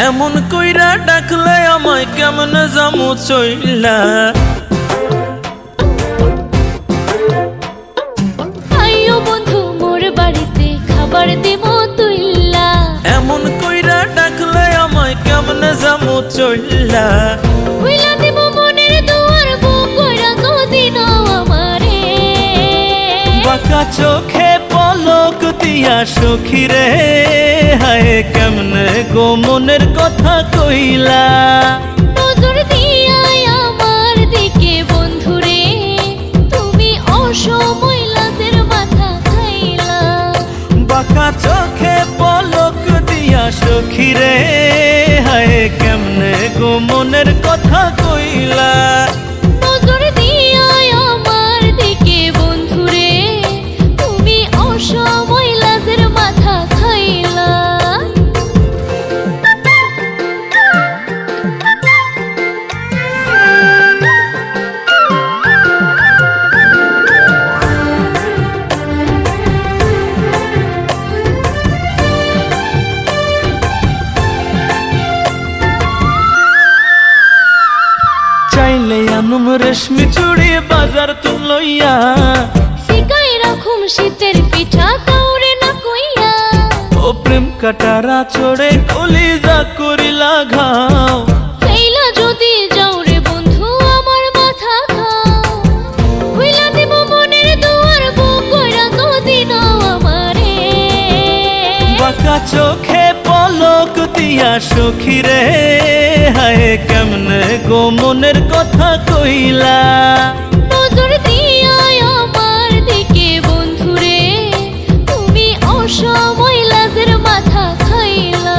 এমন কইরা ডাকলে আমায় কেমনে যামু চইলা। আইও বন্ধু মোর বাড়িতে খাবার দিমু তুইলা। এমন কইরা ডাকলে আমায় কেমনে যামু চইলা। খুইলা দিমু মনের দুয়ার বুক কইরা কদিন আমারে। বাঁকা চোখে পলক দিয়া সখী রে, হায় কেমনে গো মনের কথা কইলা। নজর দিয়া আমার দিকে বন্ধুরে, তুমি অসময় লাজের মাথা খাইলা। বাঁকা চোখে পলক দিয়া সখী রে, হায় কেমনে গো মনের কথা কইলা। নজর দিয়া আমার দিকে বন্ধুরে, তুমি অসময় লাজের মাথা খাইলা। চাইলে আনুম রেশমি চুড়ি বাজার তুম লইয়া। শিকাই রাখুম শীতের পিঠা কাউরে না কইয়া। ও প্রেম কাটারা চড়ে কলিজা করিলা ঘাও। ফেইলা যদি যাও রে বন্ধু আমার মাথা খাও। খুইলা দিব মনের দুয়ার বুক কইরা কদিন আমারে। বাঁকা চোখে পলক দিয়া সখী রে, হায় কেমনে গো মনের কথা কইলা। নজর দিয়া আমার দিকে বন্ধুরে, তুমি অসময় লাজের মাথা খাইলা।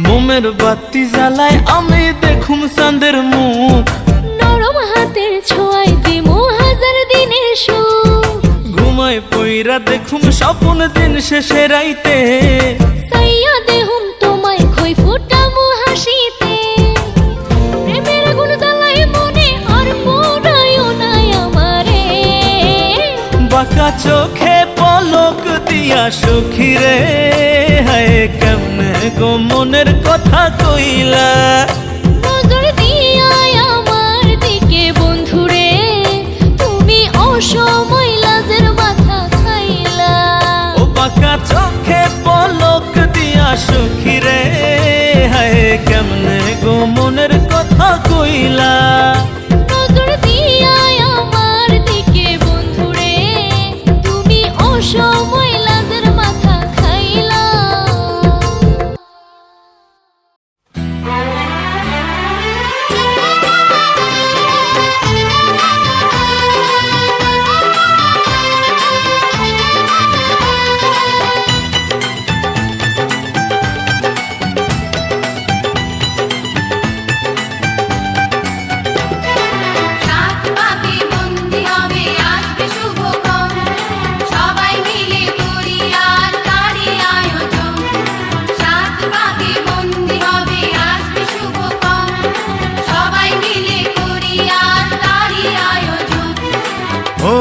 মোমের বাতি জ্বালায় আমি দেখুম চাঁদের মুখ। নরম হাতের ছোঁয়ায় দিমু হাজার দিনের সুখ। ঘুমায় পইরা দেখুম স্বপ্ন দিন শেষে রাইতে। সাইয়া দেহুম তোমায় খই ফুটামু হাসিতে। প্রেমের আগুন জ্বালাই মনে আর পোড়াইও নাই আমারে। বাঁকা চোখে পলক দিয়া সখী রে, হায় কেমনে গো মনের কথা কইলা। নজর দিয়া আমার দিকে বন্ধুরে, তুমি অসময় লাজের মাথা খাইলা। ও বাঁকা চোখে পলক দিয়া সখী রে, হায় কেমনে গো মনের কথা কইলা। নজর দিয়া আমার দিকে বন্ধুরে, তুমি অসময় লাজের মাথা খাইলা। সাত পাকে বন্দি হবে আসবে শুভক্ষণ, সবাই মিলে করি আর তারই আয়োজন। সাত পাকে বন্দি হবে আসবে শুভক্ষণ, সবাই মিলে করি আর তারই আয়োজন। ও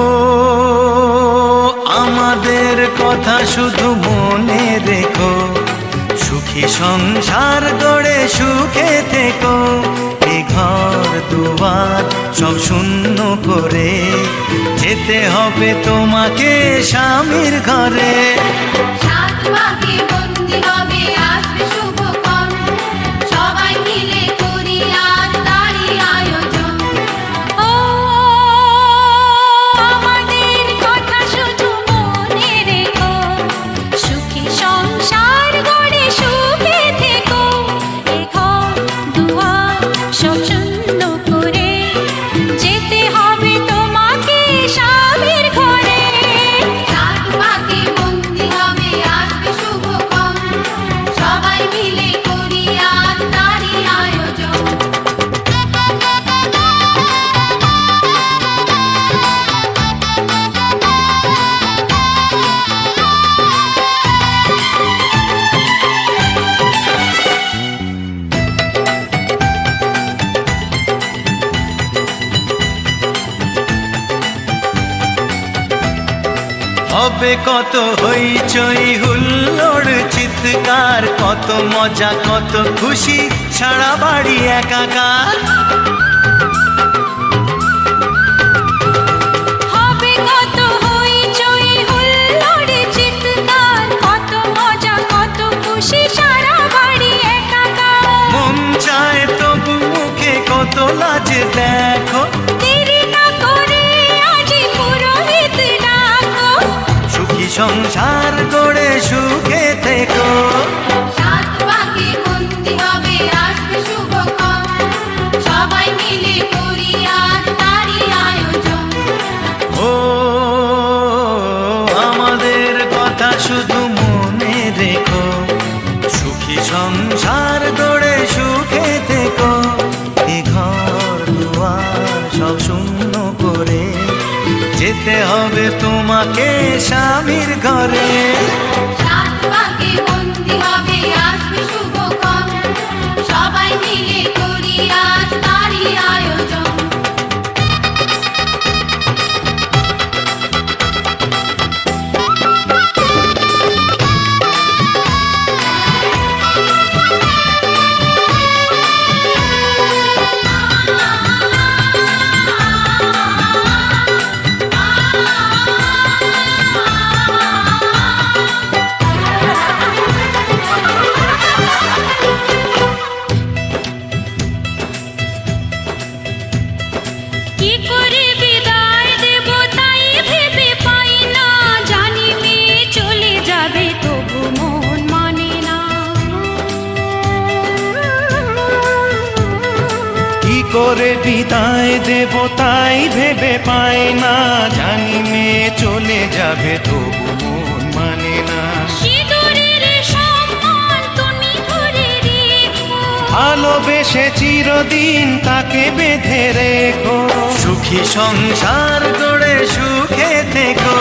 আমাদের কথা শুধু মনে রেখো, সুখী সংসার গড়ে সুখে থেকো। এ ঘর দুয়ার সব শূন্য করে যেতে হবে তোমাকে স্বামীর ঘরে। সাত পাকে বন্দি হবে আসবে শুভক্ষণ, সবাই মিলে করি আর তারই আয়োজন। ও আমাদের কথা শুধু মনে রেখো, সুখী সংসার গড়ে সুখে থেকো। এ ঘর দুয়ার সব শূন্য করে যেতে হবে তোমাকে স্বামীর ঘরে। সাত পাকে বন্দি হবে আসবে শুভক্ষণ, হবে কত হইচই হুল্লোড় চিৎকার, কত মজা কত খুশি সারা বাড়ি একাকার। হবে কত হইচই হুল্লোড় চিৎকার, কত মজা কত খুশি সারা বাড়ি একাকার। মন চায় তবু মুখে কত লাজ দেখো, দেরি না করে আজই পুরোহিত ডাকো। সুখী সংসার গড়ে সুখে থেকো। সাত পাকে বন্দি হবে আসবে শুভক্ষণ, সবাই মিলে করি আজ তারই আয়োজন। ও আমাদের কথা শুধু মনে রেখো, সুখী সংসার গড়ে সুখে থেকো। এ ঘর দুয়ার সব শূন্য করে যেতে হবে তোমাকে স্বামীর ঘরে। সাত পাকে বন্দি হবে আসবে শুভক্ষণ, সবাই মিলে করি আজ তারই আয়োজন। কি করে বিদায় দেব তাই ভেবে পাই না, জানি মেয়ে চলে যাবে তবু মন মানে না। কি করে বিদায় দেব তাই ভেবে পাই না, জানি মেয়ে চলে যাবে তবু মন মানে না। সিঁদুরের সম্মান তুমি ধরে রেখো, ভালোবেসে চিরদিন তাকে বেঁধে রেখো, সুখী সংসার গড়ে সুখে থেকো।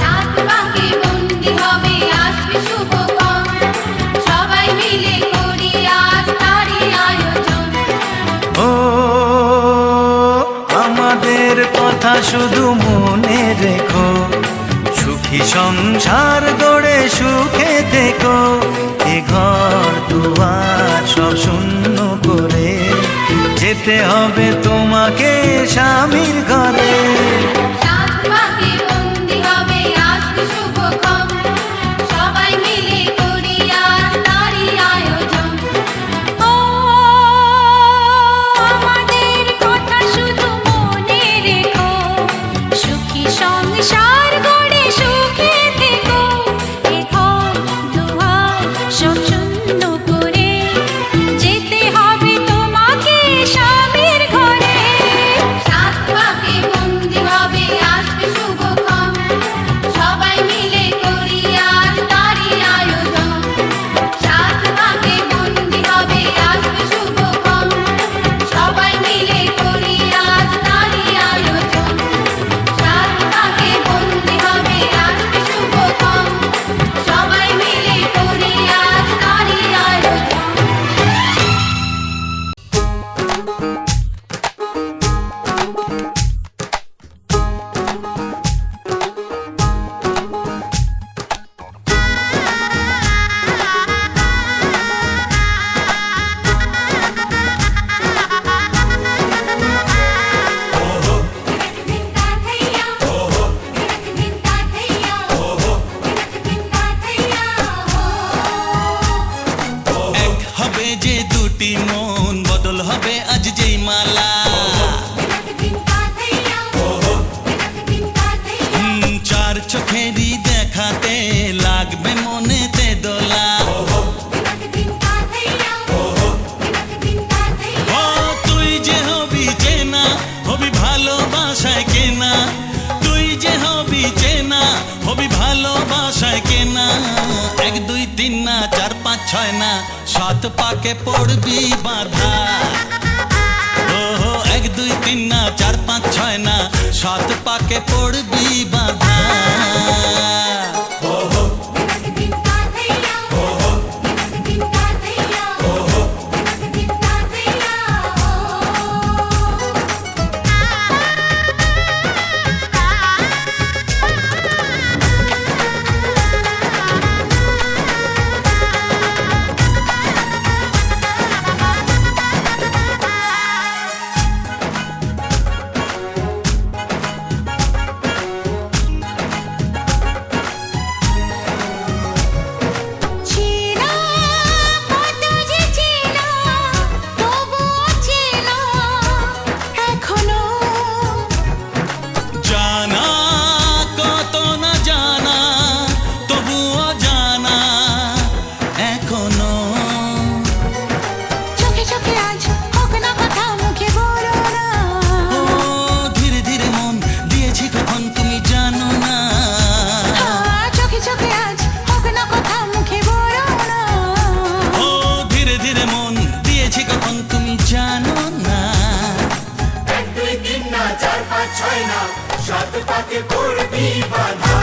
সাত পাকে বন্দি হবে আসবে শুভক্ষণ, সবাই মিলে করি আজ তারই আয়োজন। ও আমাদের কথা শুধু মনে রেখো, সুখী সংসার গড়ে সুখে থেকো। এ ঘর দুয়ার সব শূন্য করে যেতে হবে তোমাকে স্বামীর ঘরে। সাত পাকে বন্দি হবে আসবে শুভক্ষণ, সবাই মিলে করি আজ তারই আয়োজন। ও আমাদের কথা শুধু মনে রেখো, সুখী সংসার গড়ে সুখে থেকো। এ ঘর দুয়ার সব শূন্য করে যেতে হবে তোমাকে স্বামীর ঘরে। সাত পাকে বন্দি হবে আসবে শুভক্ষণ, সবাই মিলে করি আজ তারই আয়োজন। সাত পাকে বন্দি হবে আসবে শুভক্ষণ, সবাই মিলে করি আজ তারই আয়োজন। সাত পাকে বন্দি হবে আসবে শুভক্ষণ, সবাই মিলে করি আজ তারই আয়োজন। এক হবে যে দুটি মন, বদল হবে আজ যেই মালা। চার চোখেরই দেখাতে লাগবে মনেতে দোলা। ও তুই যে হবি চেনা, হবি ভালোবাসায় কেনা। তুই যে হবি চেনা, হবি ভালোবাসায় কেনা। এক দুই তিন না চার পাঁচ ছয় না, সাত পাকে পড়বি বাধা। ও এক দুই তিন না চার পাঁচ ছয় না, সাত পাকে পড়বি বাধা। না 4 5 6 না 7 পাকে পড়বি বাধা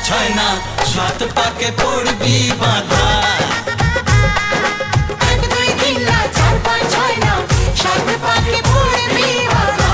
ছয় না 7 পাকে পড়বি বাধা 1 2 3 না 4 5 6 না 7 পাকে পড়বি বাধা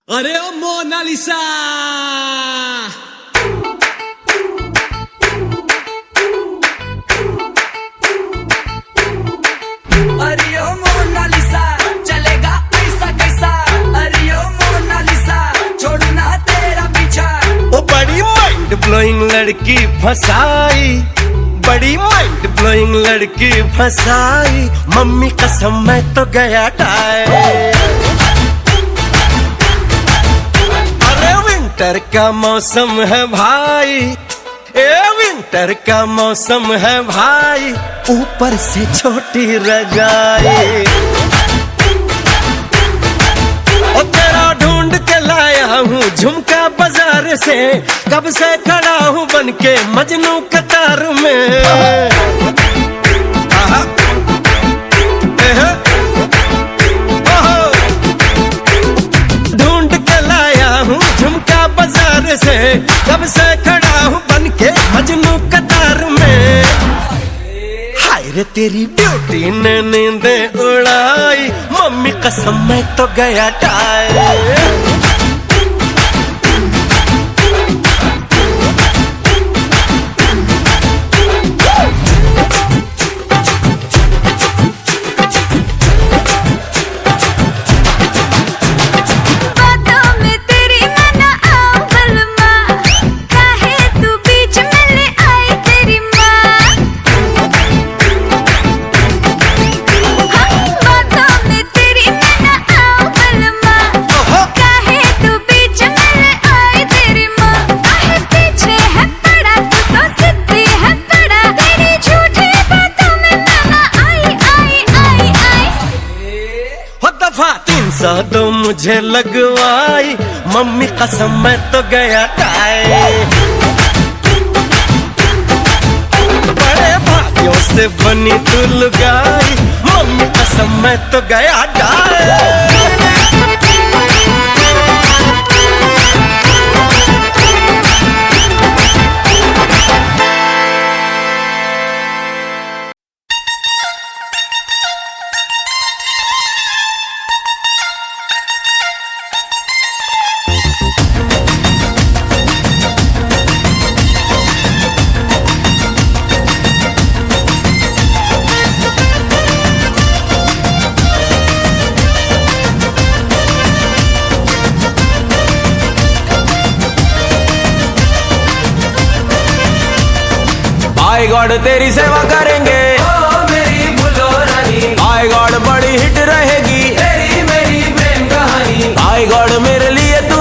अरे ओ मोनालिसा अरे ओ मोनालिसा चलेगा ऐसा कैसा अरे ओ मोनालिसा छोड़ना तेरा पीछा ओ बड़ी माइंड ब्लोइंग लड़की फसाई बड़ी माइंड ब्लोइंग लड़की फसाई मम्मी कसम मैं तो गया टाए विंटर का मौसम है भाई विंटर का मौसम है भाई ऊपर से छोटी रजाई ओ तेरा ढूंढ के लाया हूँ झुमका बाजार से कब से खड़ा हूँ बन के मजनू कतार में से कब से खड़ा हूँ बन के मजनू कतार में हाय रे तेरी ब्यूटी ने नींदे उड़ाई मम्मी कसम मैं तो गया टाए तो मुझे लगवाई मम्मी कसम मैं तो गया टाए बड़े भाइयों से बनी तू लुगाई मम्मी कसम मैं तो गया टाए आई गॉड तेरी सेवा करेंगे ओ मेरी भूलो रानी आई गॉड बड़ी हिट रहेगी तेरी मेरी प्रेम कहानी आई गॉड मेरे लिए तू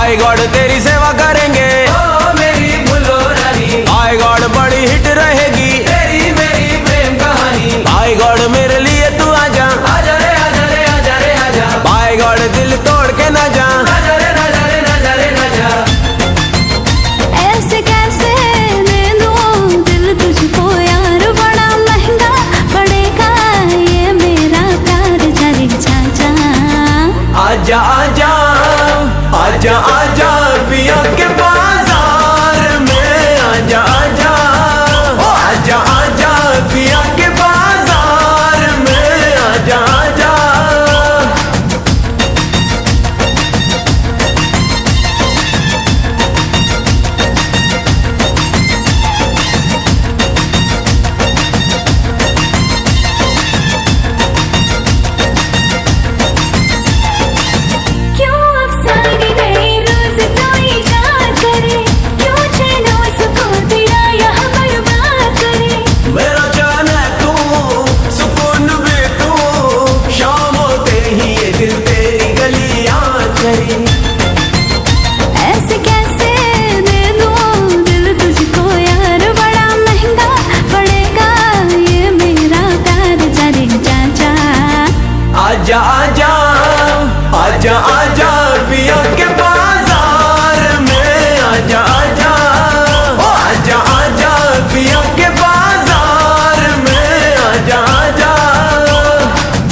बाय गॉड तेरी सेवा करेंगे, ओ मेरी भूलो रानी, बाय गॉड बड़ी हिट रहेगी तेरी मेरी प्रेम कहानी। बाय गॉड मेरे लिए तू आजा, आजा रे आजा रे आजा रे आजा, बाय गॉड दिल तोड़ के ना जा। आजा रे आजा रे आजा रे आजा। ऐसे कैसे दे दूं दिल तुझको यार, बड़ा महंगा पड़ेगा ये मेरा प्यार जाने जा। आजा आजा आजा आजा पिया के बाजार में, आजा आजा आजा आजा पिया के बाजार में, आजा आजा। क्यों अफसाने नए रोज कोई याद करे, क्यों चैनों सुकून तेरा यहाँ बर्बाद करे। मेरा जान है तू, सुकून भी तू, शाम होते ही ये दिल तेरी गलियां चली। ऐसे कैसे दे दूं दिल तुझको यार, बड़ा महंगा पड़ेगा ये मेरा प्यार जाने जा। आजा आजा आजा आजा पिया के बाजार में, आजा आजा आजा आजा पिया के बाजार में, आजा आजा।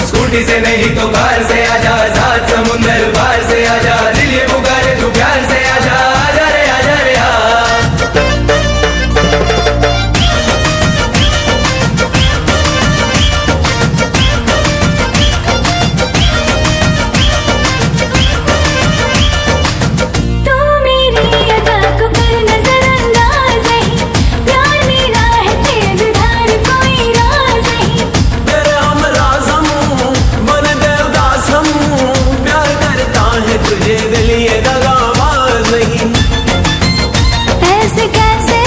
स्कूटी से नहीं तो कार से आजा, सात समुंदर पार से आजा, दिल ये पुकारे तू प्यार से आजा, आजा रे आजा रे आ। तू मेरी अदा को कर नजरअंदाज नहीं, प्यार मेरा है तेज धार कोई राज नहीं। तेरे हम राज़ हम बन देवदास हम, प्यार करता है तुझे दिल ये दगाबाज नहीं। ऐसे कैसे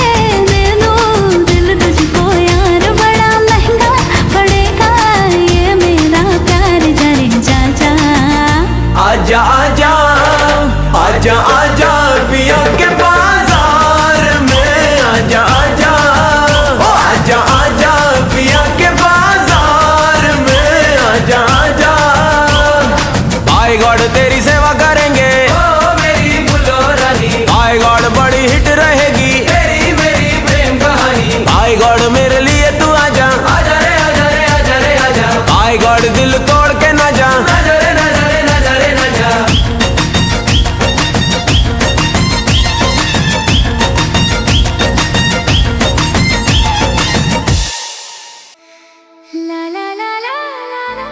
दे दूं दिल तुझको यार, बड़ा महंगा पड़ेगा ये मेरा प्यार जाने जा। आजा आजा आजा आजा पिया के बाजार में, आजा आजा आजा आजा पिया के बाजार में, आजा आजा। बाय गॉड तेरी सेवा करेंगे, ओ मेरी भूलो रानी, बाय गॉड बड़ी हिट रहेगी तेरी मेरी प्रेम कहानी। बाय गॉड मेरे लिए तू आजा, आजा रे आजा रे आजा रे आजा, बाय गॉड दिल तोड़ के ना जा। आजा रे आजा रे आजा रे आजा। ला ला ला ला ला ला।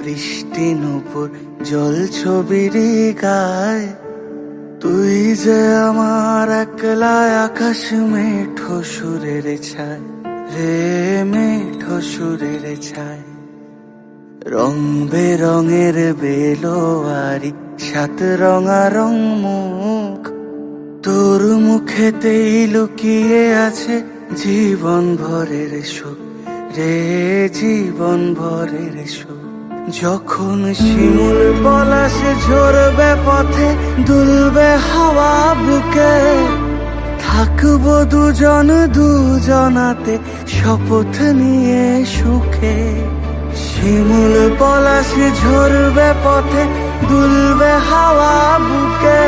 বৃষ্টি নুপুর জল ছবিরই গায়, তুই যে আমার একলা আকাশ মেঠো সুরের ছায় রে, মেঠো সুরের ছায়। রং বেরঙের বেলোয়ারি সাত রঙারং মুখ, তোর মুখেতেই লুকিয়ে আছে জীবন ভরের সুখ রে, জীবন ভরের সুখ। যখন শিমুল পলাশে ঝরবে পথে, দুলবে হাওয়া বুকে, থাকবো দুজন দুজনাতে শপথ নিয়ে সুখে। শিমুল পলাশে ঝরবে পথে, দুলবে হাওয়া বুকে,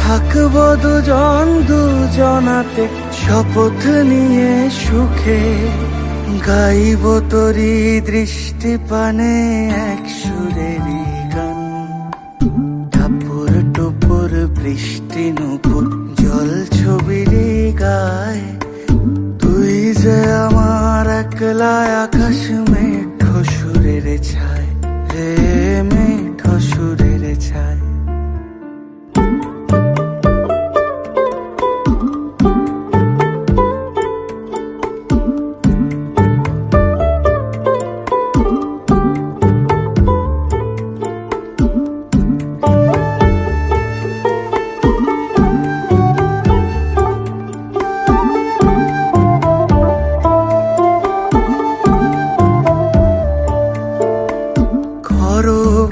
থাকবো দুজন দুজনাতে শপথ নিয়ে সুখে। গাইব তোরি দৃষ্টি পানে এক সুরেরই গান, টাপুর টুপুর বৃষ্টি নুপুর জল ছবিরই গায়, তুই যে আমার একলা আকাশ মেঠো সুরের ছায় রে, মেঠো সুরের ছায়।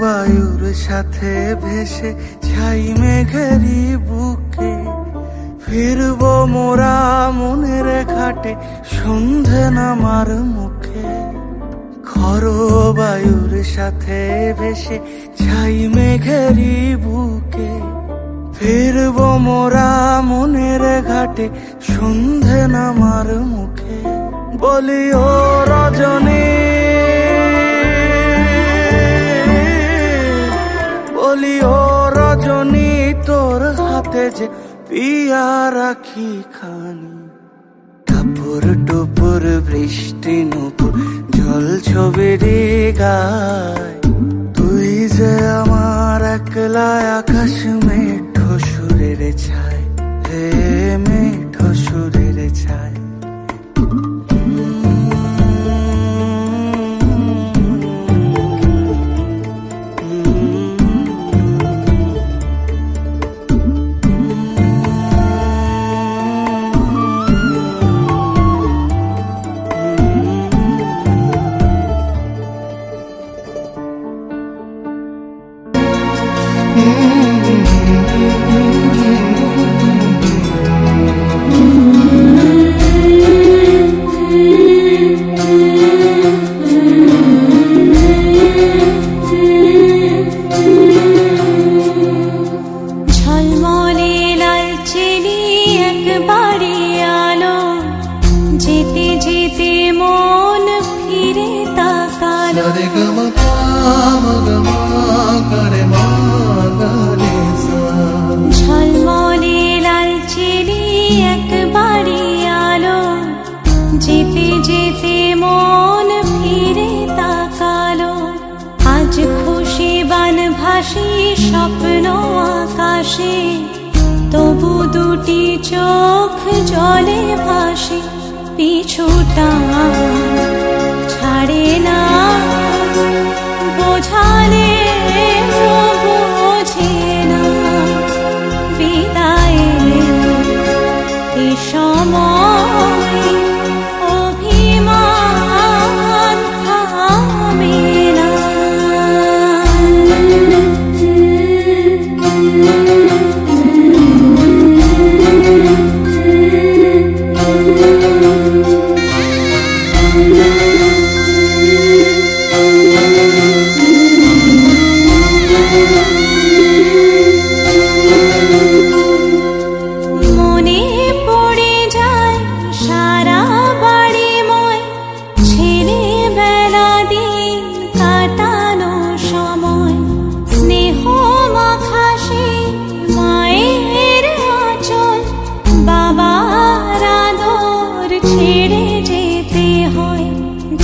বায়ুর সাথে ভেসে ছাই মেঘেরই বুকে, ফিরবো মোরা মনের ঘাটে সন্ধে নামার মুখে। খর বায়ুর সাথে ভেসে ছাই মেঘেরই বুকে, ফিরবো মোরা মনের ঘাটে সন্ধে নামার মুখে। বলি ও রজনী, বলি ও রজনী, তোর হাতে যে পিয়া রাখি খানি, টাপুর টুপুর বৃষ্টি নুপুর জল ছবিরই গায়, তুই যে আমার একলা আকাশ মেঠো সুরের ছায় রে, মেঠো সুরের ছায়। ঝলমলে লালচেলি একবারে আলো, যেতে যেতে মন ফিরে তাকালো। আজ খুশি বান ভাসি স্বপ্ন আকাশে, তবু দুটি চোখ জলে ভাসে, পিছুটা ছাড়ে না, বোঝালে বোঝে না। বিদায় এ সময় অভিমান থামে না।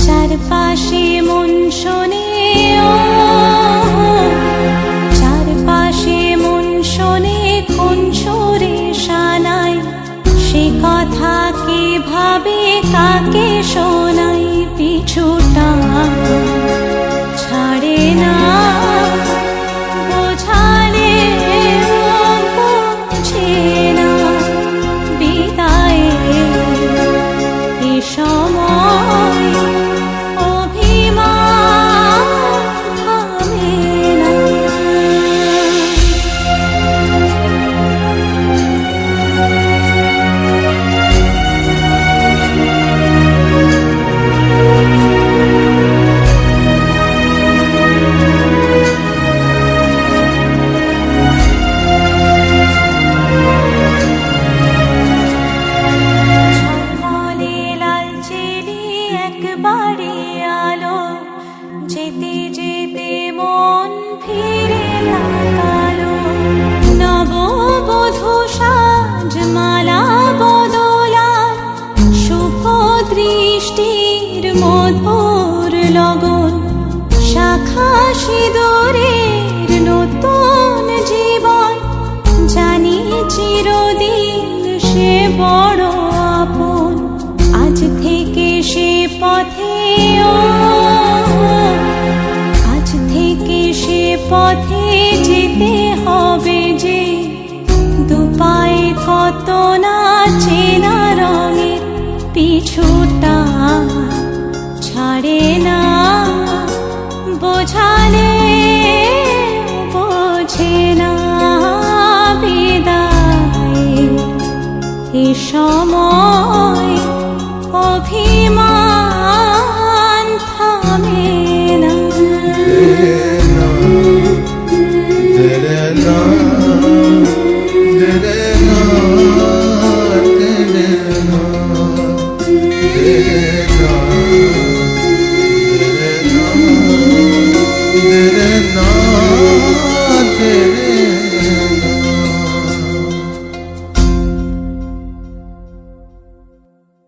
চারপাশে মন শোনে শোনাই পিছুটা ছাড়ে না বোঝালে বুঝে না বিদায়ে এ সময় অভিমান থামে না। ঝলমলে লালচেলি একবারে আলো, যেতে যেতে মন ফিরে তাকালো। নববধূ সাজমালা বদলার শুভ দৃষ্টির মধুর লগন, শাখা সিঁদুরের নতুন জীবন, জানি চিরদিন সে বড় আপন। আজ থেকে সে পথে আজ থেকে সে পথে যেতে হবে যে, দুপায়ে কত না চেনা রঙের পিছুটা ছাড়ে না বোঝালে বোঝে না বিদায়ে এ সময় অভিমান থামে না। Na